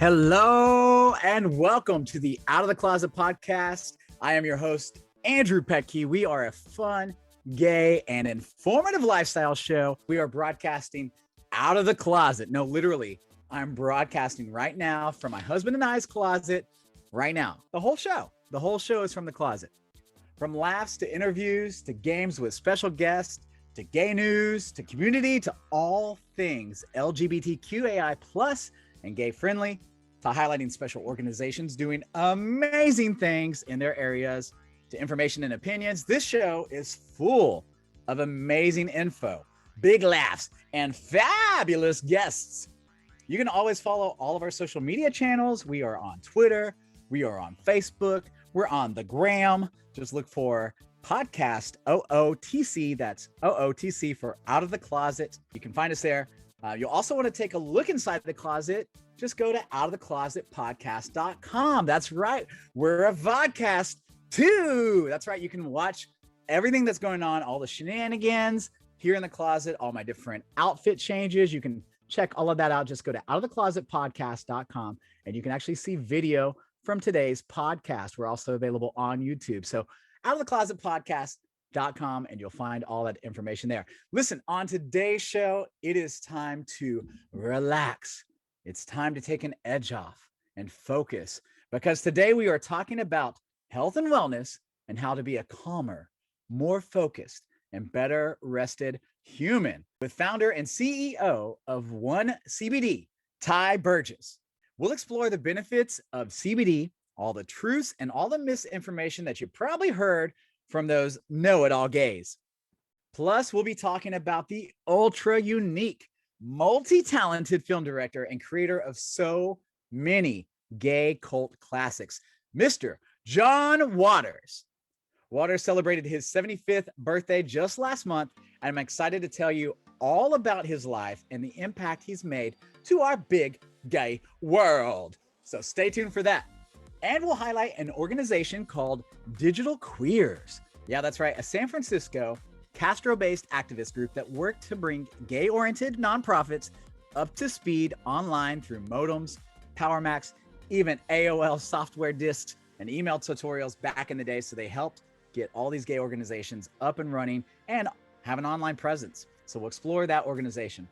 Hello and welcome to the Out of the Closet podcast. I am your host, Andrew Pettke. We are a fun, gay, and informative lifestyle show. We are broadcasting out of the closet. No, literally, I'm broadcasting right now from my husband and I's closet right now. The whole show is from the closet. From laughs to interviews to games with special guests to gay news to community to all things LGBTQAI plus and gay friendly, to highlighting special organizations doing amazing things in their areas, to information and opinions. This show is full of amazing info, big laughs, and fabulous guests. You can always follow all of our social media channels. We are on Twitter. We are on Facebook. We're on the gram. Just look for podcast OOTC. That's OOTC for Out of the Closet. You can find us there. You'll also want to take a look inside the closet. Just go to outoftheclosetpodcast.com. That's right. We're a vodcast too. That's right. You can watch everything that's going on, all the shenanigans here in the closet, all my different outfit changes. You can check all of that out. Just go to outoftheclosetpodcast.com and you can actually see video from today's podcast. We're also available on YouTube. So outoftheclosetpodcast.com and you'll find all that information there. Listen, on today's show, it is time to relax. It's time to take an edge off and focus, because today we are talking about health and wellness and how to be a calmer, more focused, and better rested human with founder and CEO of One CBD, Ty Burgess. We'll explore the benefits of CBD, all the truths and all the misinformation that you probably heard from those know-it-all gays. Plus, we'll be talking about the ultra unique, multi-talented film director and creator of so many gay cult classics, Mr. John Waters. Waters celebrated his 75th birthday just last month, and I'm excited to tell you all about his life and the impact he's made to our big gay world. So stay tuned for that. And we'll highlight an organization called Digital Queers. Yeah, that's right. A San Francisco Castro-based activist group that worked to bring gay-oriented nonprofits up to speed online through modems, Power Macs, even AOL software disks and email tutorials back in the day. So they helped get all these gay organizations up and running and have an online presence. So we'll explore that organization.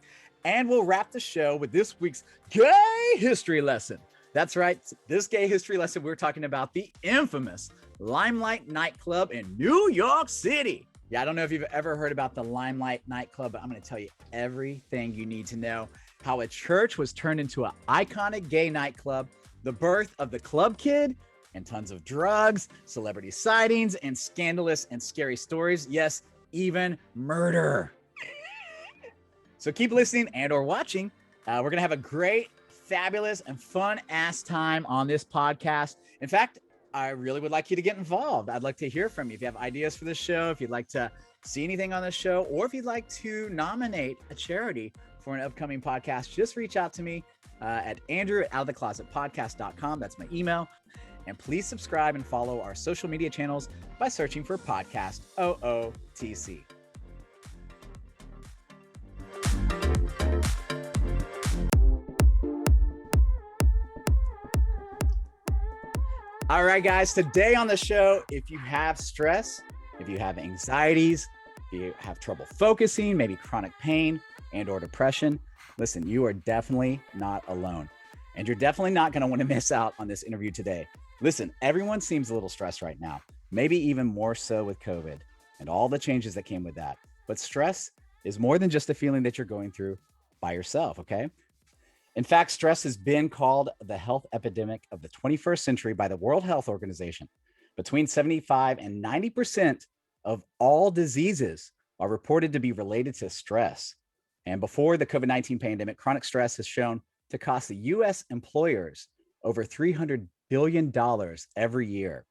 And we'll wrap the show with this week's gay history lesson. That's right. This gay history lesson, we're talking about the infamous Limelight nightclub in New York City. Yeah, I don't know if you've ever heard about the Limelight nightclub, but I'm going to tell you everything you need to know. How a church was turned into an iconic gay nightclub, the birth of the club kid, and tons of drugs, celebrity sightings, and scandalous and scary stories. Yes, even murder. So keep listening and or watching. We're going to have a great, fabulous, and fun-ass time on this podcast. In fact, I really would like you to get involved. I'd like to hear from you. If you have ideas for the show, if you'd like to see anything on the show, or if you'd like to nominate a charity for an upcoming podcast, just reach out to me at andrew@outoftheclosetpodcast.com. That's my email. And please subscribe and follow our social media channels by searching for Podcast OOTC. All right, guys, today on the show, if you have stress, if you have anxieties, if you have trouble focusing, maybe chronic pain and or depression, listen, you are definitely not alone. And you're definitely not going to want to miss out on this interview today. Listen, everyone seems a little stressed right now, maybe even more so with COVID and all the changes that came with that. But stress is more than just a feeling that you're going through by yourself, okay? In fact, stress has been called the health epidemic of the 21st century by the World Health Organization. Between 75 and 90% of all diseases are reported to be related to stress. And before the COVID-19 pandemic, chronic stress has shown to cost the U.S. employers over $300 billion every year.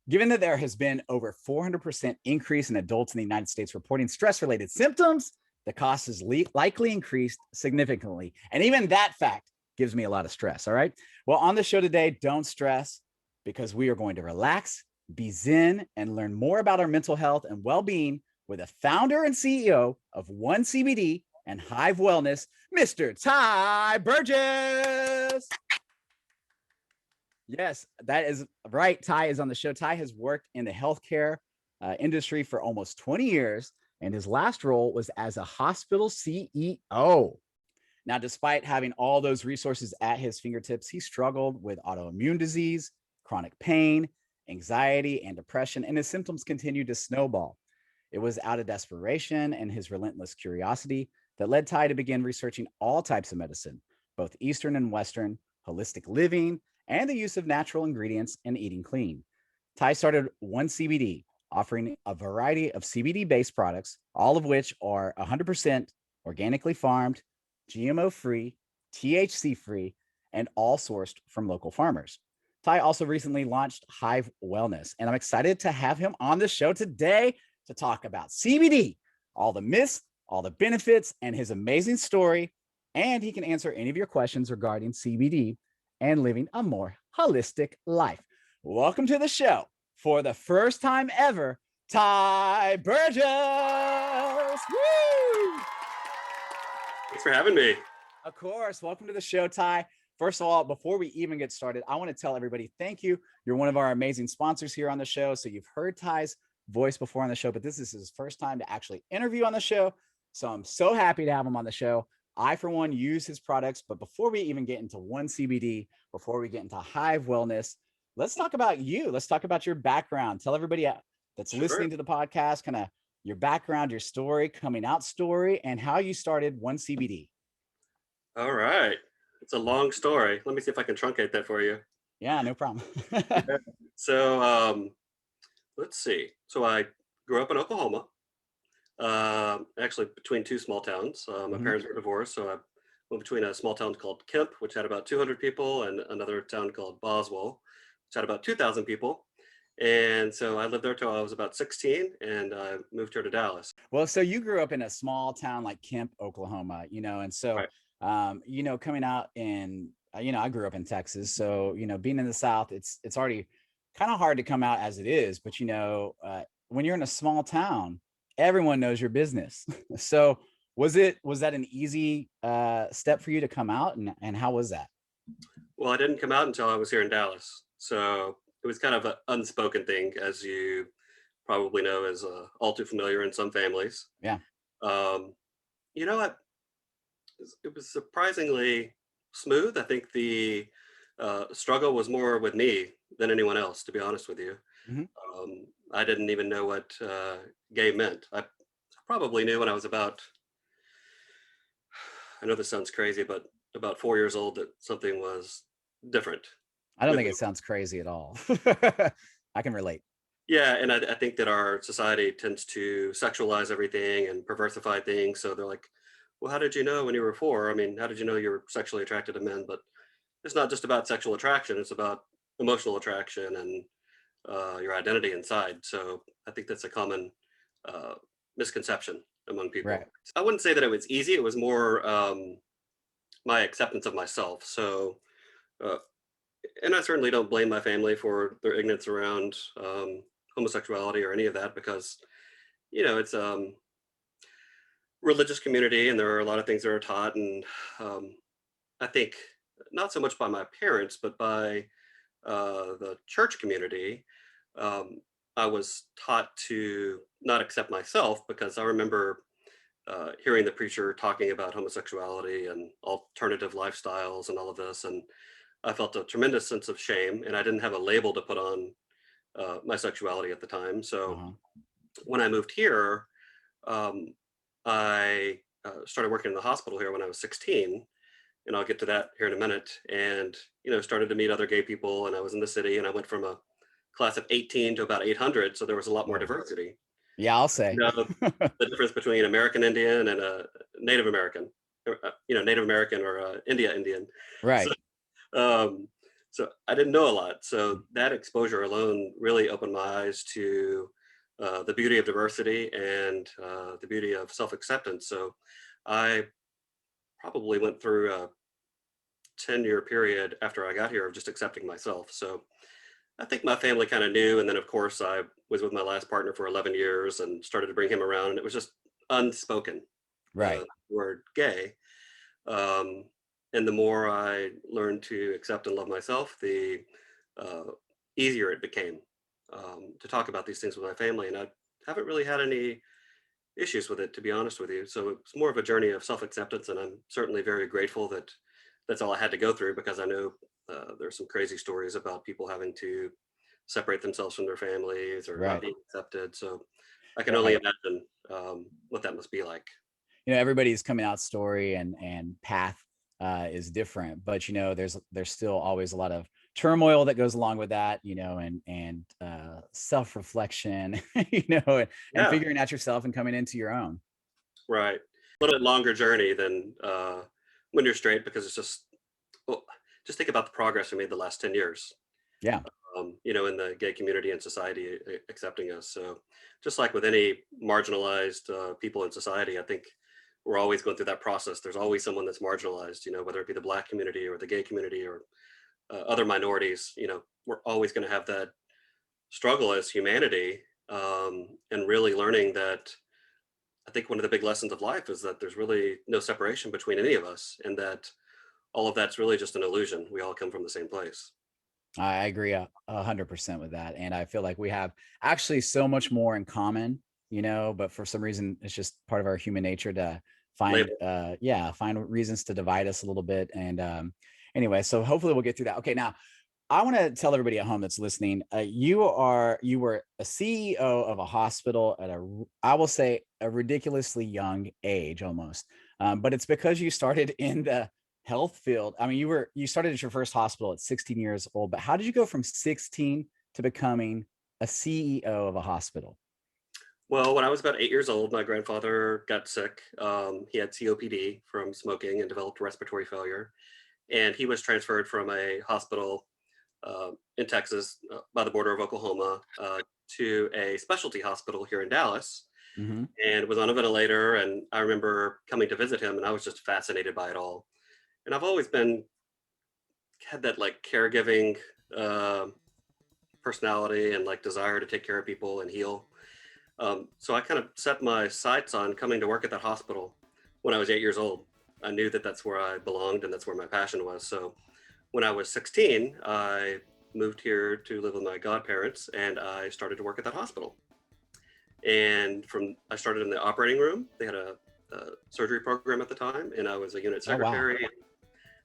Given that there has been over 400% increase in adults in the United States reporting stress-related symptoms, the cost has likely increased significantly. And even that fact gives me a lot of stress, all right? Well, on the show today, don't stress, because we are going to relax, be zen, and learn more about our mental health and well-being with the founder and CEO of One CBD and HIVE Wellness, Mr. Ty Burgess. Yes, that is right. Ty is on the show. Ty has worked in the healthcare industry for almost 20 years, and his last role was as a hospital CEO. Now, despite having all those resources at his fingertips, he struggled with autoimmune disease, chronic pain, anxiety, and depression, and his symptoms continued to snowball. It was out of desperation and his relentless curiosity that led Ty to begin researching all types of medicine, both Eastern and Western, holistic living, and the use of natural ingredients and eating clean. Ty started One CBD, offering a variety of CBD based products, all of which are 100% organically farmed, GMO free, THC free, and all sourced from local farmers. Ty also recently launched Hive Wellness, and I'm excited to have him on the show today to talk about CBD, all the myths, all the benefits, and his amazing story. And he can answer any of your questions regarding CBD and living a more holistic life. Welcome to the show for the first time ever, Ty Burgess. Woo! Thanks for having me. Of course. Welcome to the show, Ty. First of all, before we even get started, I want to tell everybody thank you. You're one of our amazing sponsors here on the show. So you've heard Ty's voice before on the show, but this is his first time to actually interview on the show. So I'm so happy to have him on the show. I, for one, use his products. But before we even get into One CBD, before we get into Hive Wellness, let's talk about you. Let's talk about your background. Tell everybody that's listening to the podcast kind of your background, your story, coming out story, and how you started One CBD. All right. It's a long story. Let me see if I can truncate that for you. Yeah, no problem. So let's see. So I grew up in Oklahoma, actually between two small towns. My parents were divorced, so I went between a small town called Kemp, which had about 200 people, and another town called Boswell, which had about 2,000 people. And so I lived there till I was about 16, and I moved here to Dallas. Well, so you grew up in a small town like Kemp, Oklahoma, and so, Right. coming out in, I grew up in Texas. So, being in the South, it's already kind of hard to come out as it is. But, when you're in a small town, everyone knows your business. So was that an easy step for you to come out? And how was that? Well, I didn't come out until I was here in Dallas. So it was kind of an unspoken thing, as you probably know, is all too familiar in some families. Yeah. Um, what? It was surprisingly smooth. I think the struggle was more with me than anyone else, to be honest with you. Mhm. I didn't even know what gay meant. I probably knew when I was I know this sounds crazy, but about 4 years old, that something was different I don't with think me. it sounds crazy at all. I can relate. Yeah, and I think that our society tends to sexualize everything and perversify things. So they're like, well, how did you know when you were 4? I mean, how did you know you were sexually attracted to men? But it's not just about sexual attraction, it's about emotional attraction and your identity inside. So I think that's a common uh, misconception among Right. people. I wouldn't say that it was easy, it was more my acceptance of myself. So, uh, and I certainly don't blame my family for their ignorance around homosexuality or any of that, because it's religious community, and there are a lot of things that are taught, and I think not so much by my parents, but by the church community. um, I was taught to not accept myself, because I remember hearing the preacher talking about homosexuality and alternative lifestyles and all of this, and I felt a tremendous sense of shame, and I didn't have a label to put on my sexuality at the time. So Uh-huh. when I moved here, um, I started working in the hospital here when I was 16, and I'll get to that here in a minute. And started to meet other gay people, and I was in the city, and I went from a class of 18 to about 800, so there was a lot more Whoa. diversity. Yeah, I'll say. The difference between American Indian and a Native American, Native American or India Indian. So, Right. um, so I didn't know a lot. So that exposure alone really opened my eyes to the beauty of diversity and the beauty of self-acceptance. So I probably went through a 10-year period after I got here of just accepting myself. So I think my family kind of knew. And then, of course, I was with my last partner for 11 years and started to bring him around. And it was just unspoken, Right. word gay. Um, and the more I learned to accept and love myself, the easier it became to talk about these things with my family. And I haven't really had any issues with it, to be honest with you. So it's more of a journey of self-acceptance, and I'm certainly very grateful that that's all I had to go through, because I know there's some crazy stories about people having to separate themselves from their families or not Right. being accepted. So I can only Right. imagine what that must be like. Everybody's coming out story and path is different, but there's still always a lot of turmoil that goes along with that, and self-reflection, and Yeah, figuring out yourself and coming into your own. right. A little bit longer journey than when you're straight, because it's well, just think about the progress we made the last 10 years. Yeah. In the gay community and society accepting us. So just like with any marginalized people in society, I think we're always going through that process. There's always someone that's marginalized, whether it be the Black community or the gay community or other minorities. We're always going to have that struggle as humanity, and really learning that I think one of the big lessons of life is that there's really no separation between any of us, and that all of that's really just an illusion. We all come from the same place. I agree 100% with that. And I feel like we have actually so much more in common, but for some reason, it's just part of our human nature to find, Label. find reasons to divide us a little bit. And anyway, so hopefully we'll get through that. Okay. Now I want to tell everybody at home that's listening, you were a CEO of a hospital at I will say a ridiculously young age almost. But it's because you started in the health field. I mean, you started at your first hospital at 16 years old, but how did you go from 16 to becoming a CEO of a hospital? Well, when I was about 8 years old, my grandfather got sick. He had COPD from smoking and developed respiratory failure. And he was transferred from a hospital in Texas by the border of Oklahoma to a specialty hospital here in Dallas, Hmm. and was on a ventilator. And I remember coming to visit him, and I was just fascinated by it all. And I've always had that like caregiving uh, personality and like desire to take care of people and heal. So I kind of set my sights on coming to work at that hospital when I was 8 years old. I knew that that's where I belonged and that's where my passion was. So when I was 16, I moved here to live with my godparents, and I started to work at that hospital. And I started in the operating room. They had a surgery program at the time, and I was a unit Oh, wow. secretary.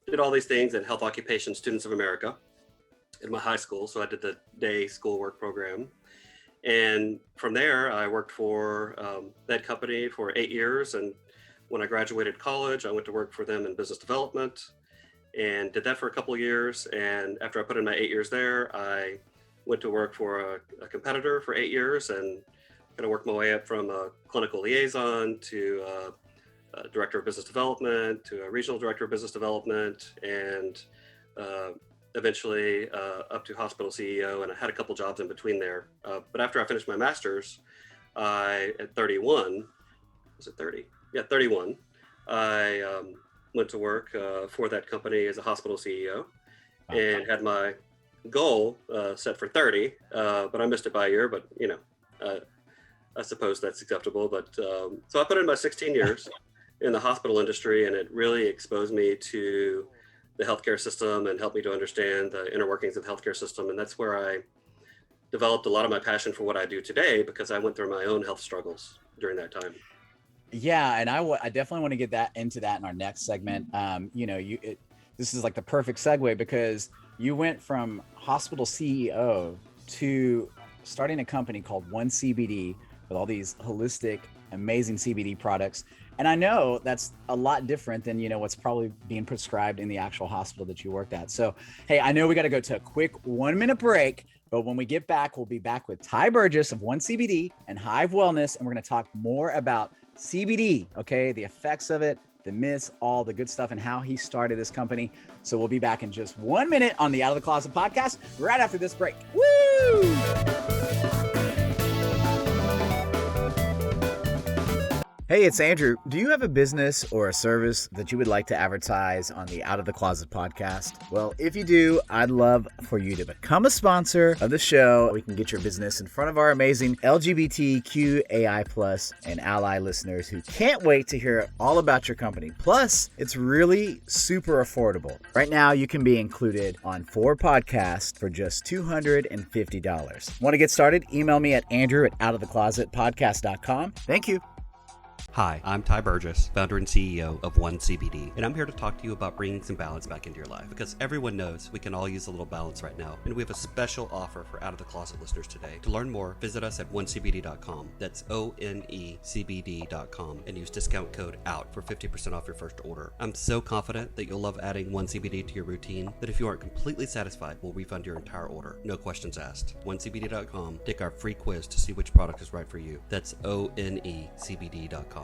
Did all these things at Health Occupation Students of America in my high school. So I did the day school work program. And from there, I worked for that company for 8 years. And when I graduated college, I went to work for them in business development and did that for a couple of years. And after I put in my 8 years there, I went to work for a competitor for 8 years and kind of worked my way up from a clinical liaison to a director of business development to a regional director of business development, and eventually up to hospital CEO. And I had a couple jobs in between there. But after I finished my master's, at 31, was it 30? Yeah, 31. I went to work for that company as a hospital CEO, Wow. and had my goal set for 30, but I missed it by a year. But I suppose that's acceptable. But so I put in my 16 years in the hospital industry, and it really exposed me to the healthcare system and helped me to understand the inner workings of the healthcare system. And that's where I developed a lot of my passion for what I do today, because I went through my own health struggles during that time. Yeah, and I definitely want to get into that in our next segment. This is like the perfect segue, because you went from hospital CEO to starting a company called One CBD with all these holistic, amazing CBD products. And I know that's a lot different than, what's probably being prescribed in the actual hospital that you worked at. So, hey, I know we got to go to a quick 1-minute break, but when we get back, we'll be back with Ty Burgess of One CBD and Hive Wellness. And we're going to talk more about CBD, okay? The effects of it, the myths, all the good stuff, and how he started this company. So we'll be back in just 1 minute on the Out of the Closet podcast right after this break. Woo! Hey, it's Andrew. Do you have a business or a service that you would like to advertise on the Out of the Closet podcast? Well, if you do, I'd love for you to become a sponsor of the show. We can get your business in front of our amazing LGBTQAI+ and ally listeners who can't wait to hear all about your company. Plus, it's really super affordable. Right now, you can be included on 4 podcasts for just $250. Want to get started? Email me at andrew@outoftheclosetpodcast.com. Thank you. Hi, I'm Ty Burgess, founder and CEO of 1CBD, and I'm here to talk to you about bringing some balance back into your life, because everyone knows we can all use a little balance right now, and we have a special offer for Out of the Closet listeners today. To learn more, visit us at 1CBD.com. That's ONECBD.com, and use discount code OUT for 50% off your first order. I'm so confident that you'll love adding 1CBD to your routine that if you aren't completely satisfied, we'll refund your entire order. No questions asked. 1CBD.com. Take our free quiz to see which product is right for you. That's ONECBD.com.